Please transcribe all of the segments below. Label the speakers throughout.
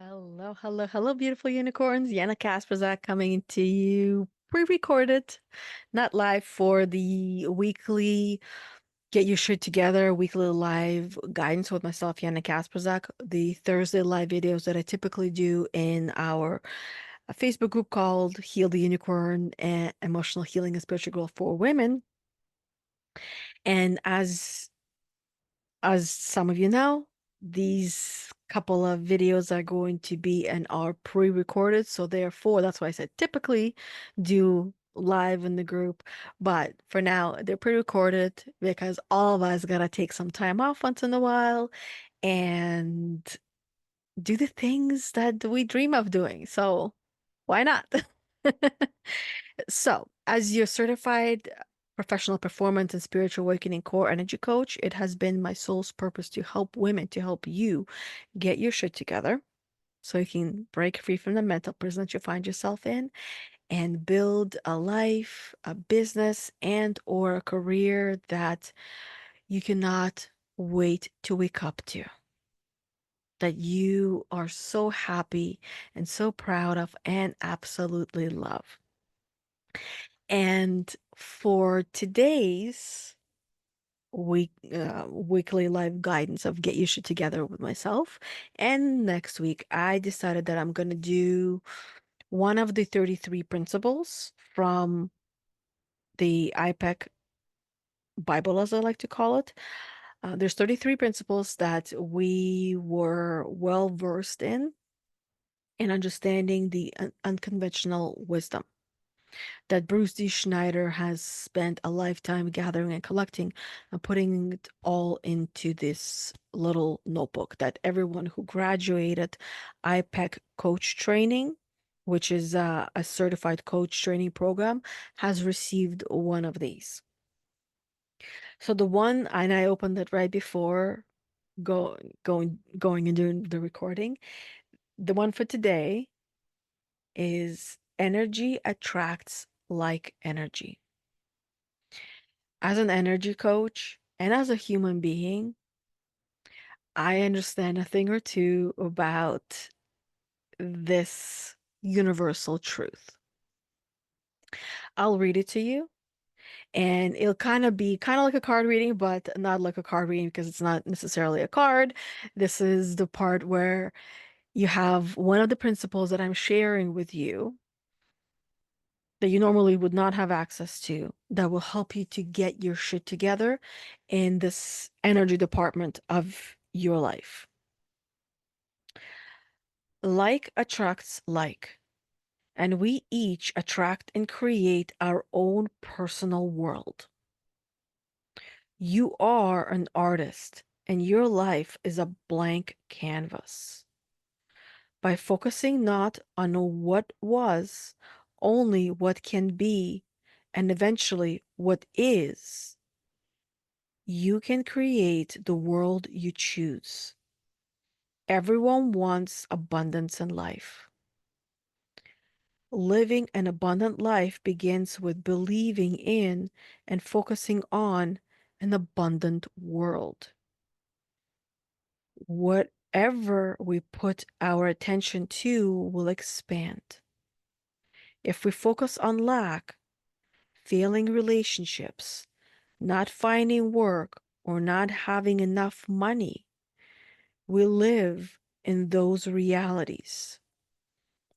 Speaker 1: Hello, hello, hello, beautiful unicorns. Yana Kasperczak coming to you pre-recorded, not live for the weekly Get Your Shit Together weekly live guidance with myself, Yana Kasperczak. The Thursday live videos that I typically do in our Facebook group called Heal the Unicorn and Emotional Healing and Spiritual Growth for Women. And as some of you know, these couple of videos are going to be and are pre-recorded. So therefore, that's why I said typically do live in the group. But for now, they're pre-recorded because all of us gotta take some time off once in a while and do the things that we dream of doing. So why not? So, as your certified professional performance and spiritual awakening core energy coach, it has been my soul's purpose to help women, to help you get your shit together so you can break free from the mental prison that you find yourself in and build a life, a business, and or a career that you cannot wait to wake up to. That you are so happy and so proud of and absolutely love. And for today's weekly live guidance of Get Your Shit Together with myself, and next week I decided that I'm going to do one of the 33 principles from the IPEC Bible, as I like to call it. There's 33 principles that we were well versed in understanding the unconventional wisdom that Bruce D. Schneider has spent a lifetime gathering and collecting and putting it all into this little notebook that everyone who graduated IPEC coach training, which is a certified coach training program, has received one of these. So the one, and I opened it right before going and doing the recording. The one for today is energy attracts like energy. As an energy coach and as a human being, I understand a thing or two about this universal truth. I'll read it to you, and it'll kind of be kind of like a card reading, but not like a card reading because it's not necessarily a card. This is the part where you have one of the principles that I'm sharing with you that you normally would not have access to that will help you to get your shit together in this energy department of your life. Like attracts like, and we each attract and create our own personal world. You are an artist, and your life is a blank canvas. By focusing not on what was, only what can be, and eventually what is, you can create the world you choose. Everyone wants abundance in life. Living an abundant life begins with believing in and focusing on an abundant world. Whatever we put our attention to will expand. If we focus on lack, failing relationships, not finding work, or not having enough money, we live in those realities.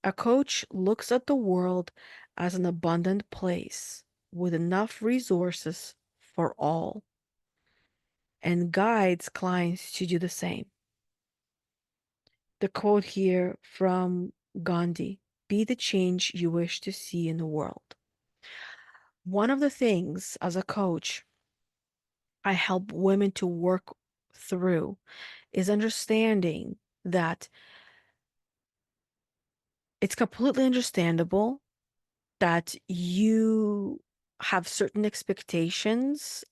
Speaker 1: A coach looks at the world as an abundant place with enough resources for all and guides clients to do the same. The quote here from Gandhi, be the change you wish to see in the world. One of the things as a coach I help women to work through is understanding that it's completely understandable that you have certain expectations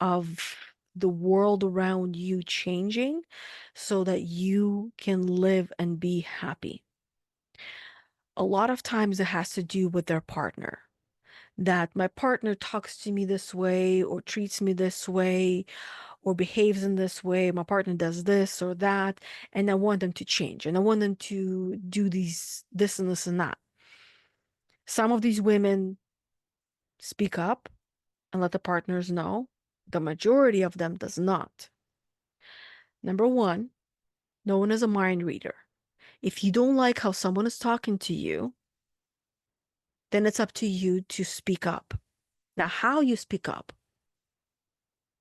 Speaker 1: of the world around you changing so that you can live and be happy. A lot of times it has to do with their partner. That my partner talks to me this way or treats me this way, or behaves in this way, my partner does this or that, and I want them to change and I want them to do this and this and that. Some of these women speak up and let the partners know. The majority of them does not. Number one, no one is a mind reader. If you don't like how someone is talking to you, then it's up to you to speak up. Now, how you speak up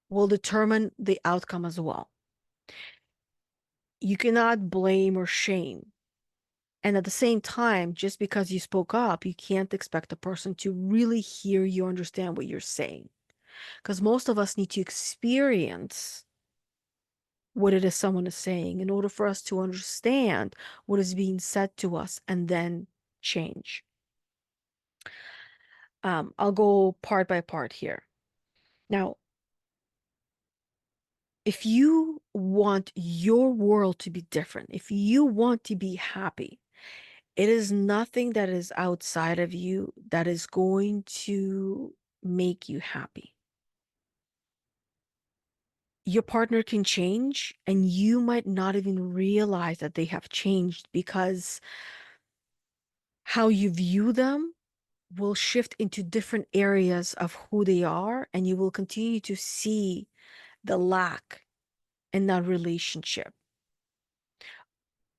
Speaker 1: will determine the outcome as well. You cannot blame or shame. And at the same time, just because you spoke up, you can't expect a person to really hear you, understand what you're saying. Because most of us need to experience what it is someone is saying in order for us to understand what is being said to us and then change. I'll go part by part here. Now, if you want your world to be different, if you want to be happy, it is nothing that is outside of you that is going to make you happy. Your partner can change, and you might not even realize that they have changed because how you view them will shift into different areas of who they are, and you will continue to see the lack in that relationship.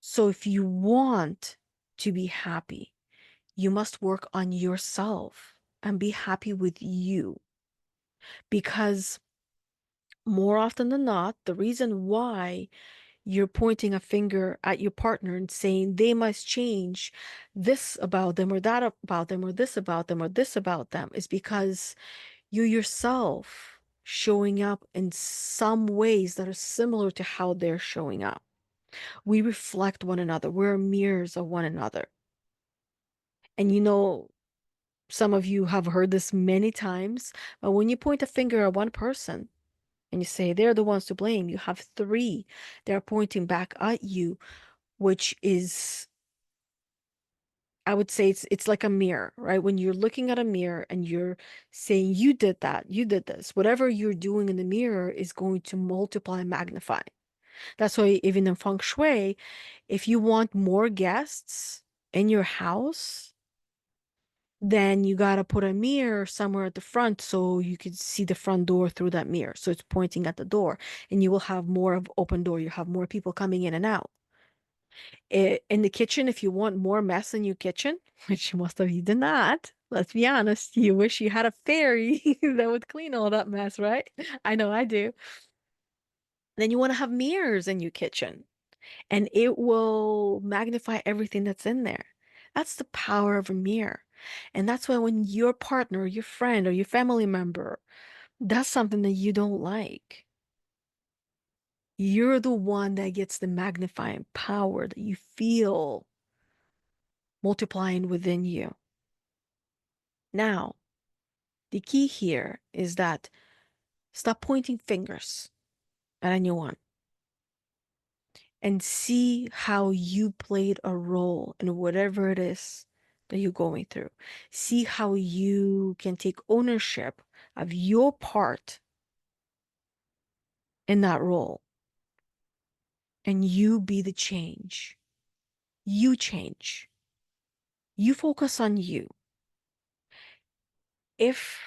Speaker 1: So if you want to be happy, you must work on yourself and be happy with you. Because more often than not, the reason why you're pointing a finger at your partner and saying they must change this about them or that about them or this about them or this about them is because you yourself showing up in some ways that are similar to how they're showing up. We reflect one another. We're mirrors of one another. And some of you have heard this many times, but when you point a finger at one person and you say they're the ones to blame, you have three that are pointing back at you, which is, I would say it's like a mirror, right? When you're looking at a mirror and you're saying you did that, you did this, whatever you're doing in the mirror is going to multiply and magnify. That's why even in feng shui, if you want more guests in your house, then you got to put a mirror somewhere at the front so you can see the front door through that mirror. So it's pointing at the door, and you will have more of open door. You have more people coming in and out. In the kitchen, if you want more mess in your kitchen, which most of you do not, let's be honest, you wish you had a fairy that would clean all that mess, right? I know I do. Then you want to have mirrors in your kitchen, and it will magnify everything that's in there. That's the power of a mirror. And that's why when your partner, or your friend, or your family member does something that you don't like, you're the one that gets the magnifying power that you feel multiplying within you. Now, the key here is that stop pointing fingers at anyone and see how you played a role in whatever it is that you're going through. See how you can take ownership of your part in that role and you be the change. You change. You focus on you. If,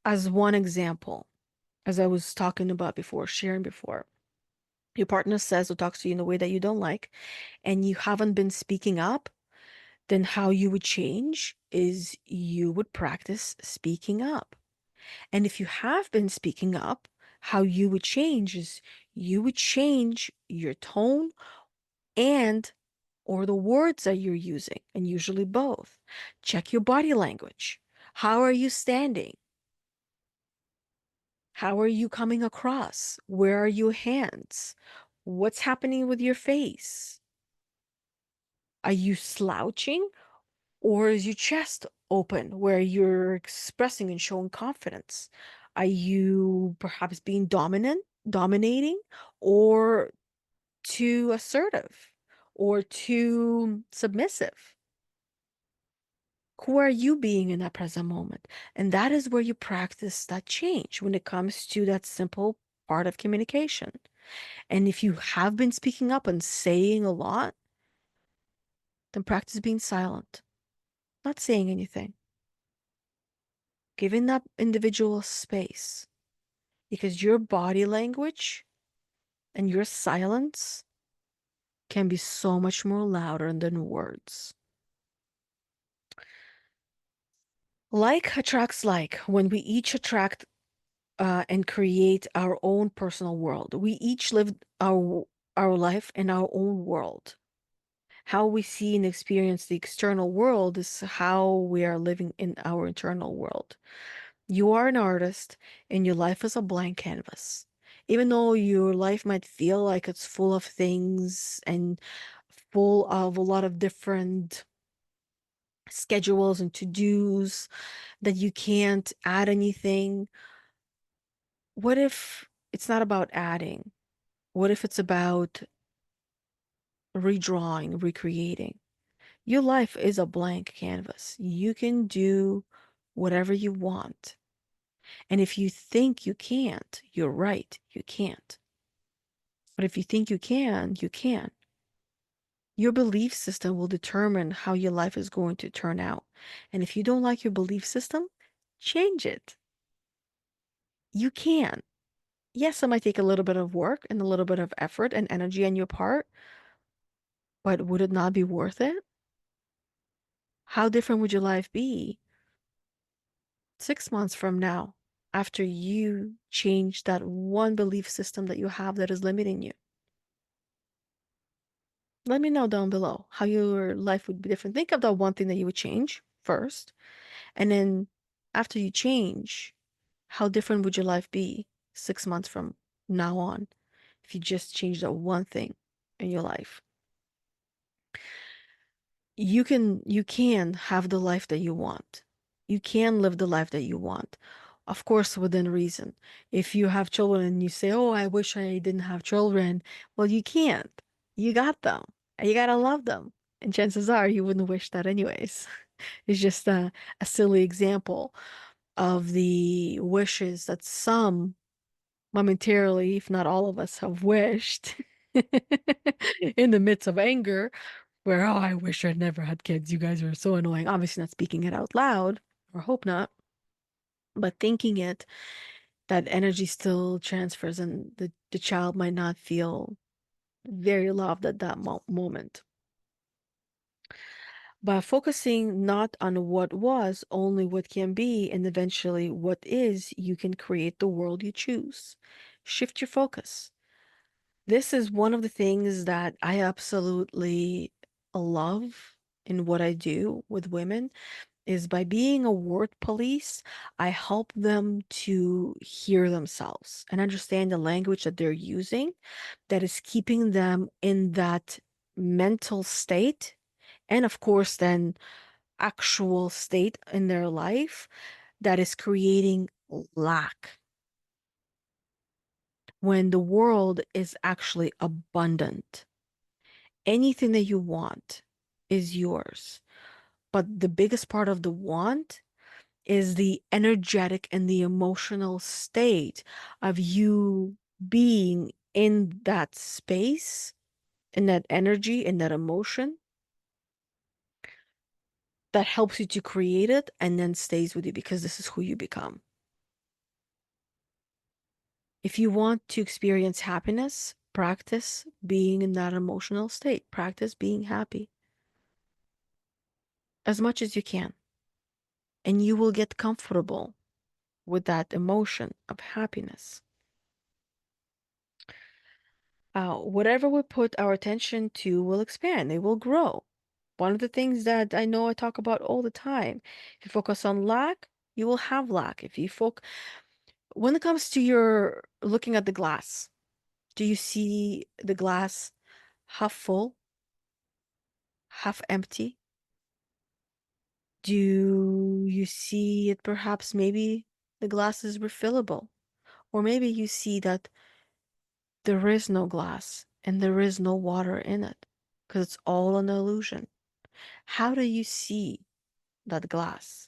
Speaker 1: as one example, as I was talking about before, sharing before, your partner says or talks to you in a way that you don't like, and you haven't been speaking up, then how you would change is you would practice speaking up. And if you have been speaking up, how you would change is you would change your tone and or the words that you're using, and usually both. Check your body language. How are you standing? How are you coming across? Where are your hands? What's happening with your face? Are you slouching, or is your chest open where you're expressing and showing confidence? Are you perhaps being dominating, or too assertive, or too submissive? Who are you being in that present moment? And that is where you practice that change when it comes to that simple part of communication. And if you have been speaking up and saying a lot, then practice being silent, not saying anything, giving that individual space, because your body language and your silence can be so much more louder than words. Like attracts like. When we each attract and create our own personal world, we each live our life in our own world. How we see and experience the external world is how we are living in our internal world. You are an artist and your life is a blank canvas. Even though your life might feel like it's full of things and full of a lot of different schedules and to-dos that you can't add anything, what if it's not about adding? What if it's about redrawing, recreating? Your life is a blank canvas. You can do whatever you want. And if you think you can't, you're right, you can't. But if you think you can, you can. Your belief system will determine how your life is going to turn out. And if you don't like your belief system, change it. You can. Yes, it might take a little bit of work and a little bit of effort and energy on your part, but would it not be worth it? How different would your life be 6 months from now after you change that one belief system that you have that is limiting you? Let me know down below how your life would be different. Think of that one thing that you would change first, and then after you change, how different would your life be 6 months from now on if you just change that one thing in your life? You can have the life that you want. You can live the life that you want. Of course, within reason. If you have children and you say, "Oh, I wish I didn't have children," well, you can't. You got them. And you gotta love them. And chances are you wouldn't wish that anyways. It's just a silly example of the wishes that some momentarily, if not all of us, have wished in the midst of anger, where, oh, I wish I'd never had kids. You guys are so annoying. Obviously, not speaking it out loud, or hope not, but thinking it, that energy still transfers, and the child might not feel very loved at that moment. By focusing not on what was, only what can be, and eventually what is, you can create the world you choose. Shift your focus. This is one of the things that I absolutely love in what I do with women, is by being a word police, I help them to hear themselves and understand the language that they're using that is keeping them in that mental state, and of course then actual state in their life that is creating lack when the world is actually abundant. Anything that you want is yours. But the biggest part of the want is the energetic and the emotional state of you being in that space, in that energy, in that emotion that helps you to create it and then stays with you because this is who you become. If you want to experience happiness, practice being in that emotional state. Practice being happy as much as you can, and you will get comfortable with that emotion of happiness. Whatever we put our attention to will expand, it will grow. One of the things that I know I talk about all the time, if you focus on lack, you will have lack. If you focus, when it comes to your looking at the glass, do you see the glass half full, half empty? Do you see it perhaps maybe the glass is refillable? Or maybe you see that there is no glass and there is no water in it because it's all an illusion. How do you see that glass?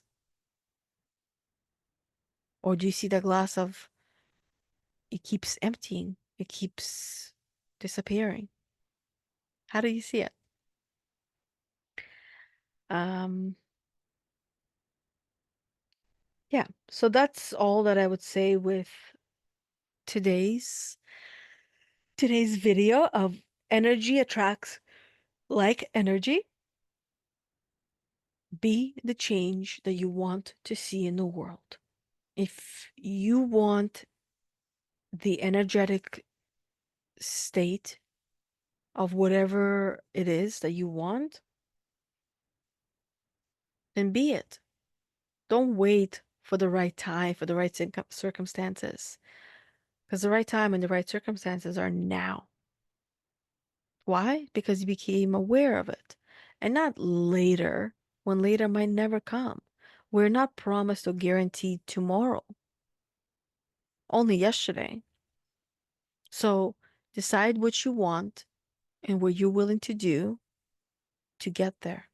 Speaker 1: Or do you see the glass of it keeps emptying, it keeps disappearing. How do you see it? Um, yeah, so that's all that I would say with today's today's video of energy attracts like energy. Be the change that you want to see in the world. If you want the energetic state of whatever it is that you want, then be it. Don't wait for the right time, for the right circumstances, because the right time and the right circumstances are now. Why? Because you became aware of it, and not later, when later might never come. We're not promised or guaranteed tomorrow, only yesterday. So decide what you want and what you're willing to do to get there,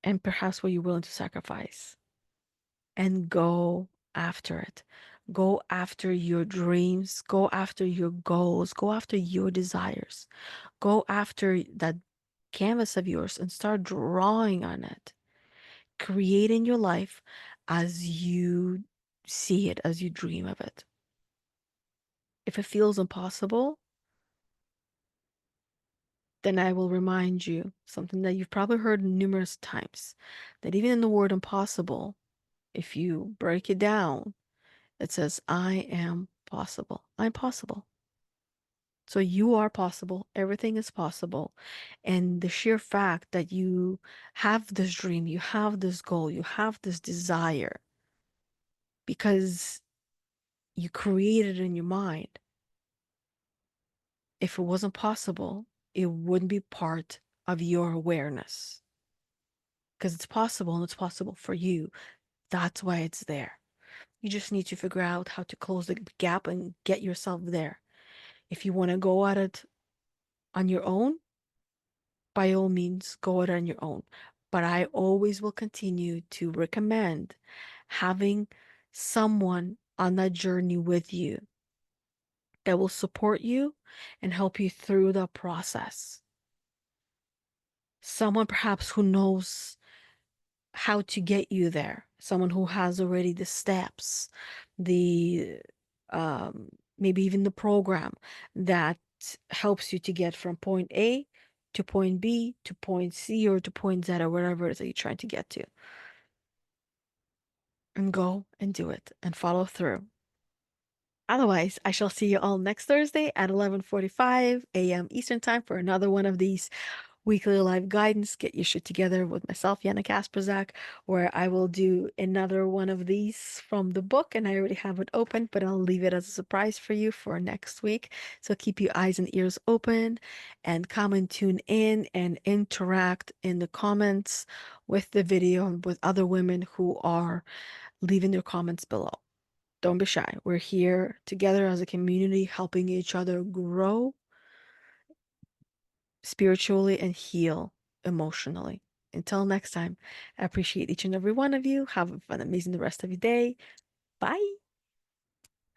Speaker 1: and perhaps what you're willing to sacrifice, and go after it. Go after your dreams, go after your goals, go after your desires, go after that canvas of yours and start drawing on it, creating your life as you see it, as you dream of it. If it feels impossible, then I will remind you something that you've probably heard numerous times, that even in the word impossible, if you break it down, it says, I am possible. I'm possible. So you are possible. Everything is possible. And the sheer fact that you have this dream, you have this goal, you have this desire because you created it in your mind. If it wasn't possible, it wouldn't be part of your awareness because it's possible and it's possible for you. That's why it's there. You just need to figure out how to close the gap and get yourself there. If you want to go at it on your own, by all means, go it on your own. But I always will continue to recommend having someone on that journey with you that will support you and help you through the process. Someone perhaps who knows how to get you there, someone who has already the steps, the um, maybe even the program that helps you to get from point A to point B to point C or to point Z or wherever it is that you're trying to get to. And go and do it and follow through. Otherwise, I shall see you all next Thursday at 11:45 a.m. Eastern Time for another one of these weekly live guidance. Get your shit together with myself, Yana Kasperczak, where I will do another one of these from the book, and I already have it open, but I'll leave it as a surprise for you for next week. So keep your eyes and ears open and come and tune in and interact in the comments with the video and with other women who are leaving their comments below. Don't be shy. We're here together as a community, helping each other grow spiritually and heal emotionally. Until next time, I appreciate each and every one of you. Have an amazing the rest of your day. Bye.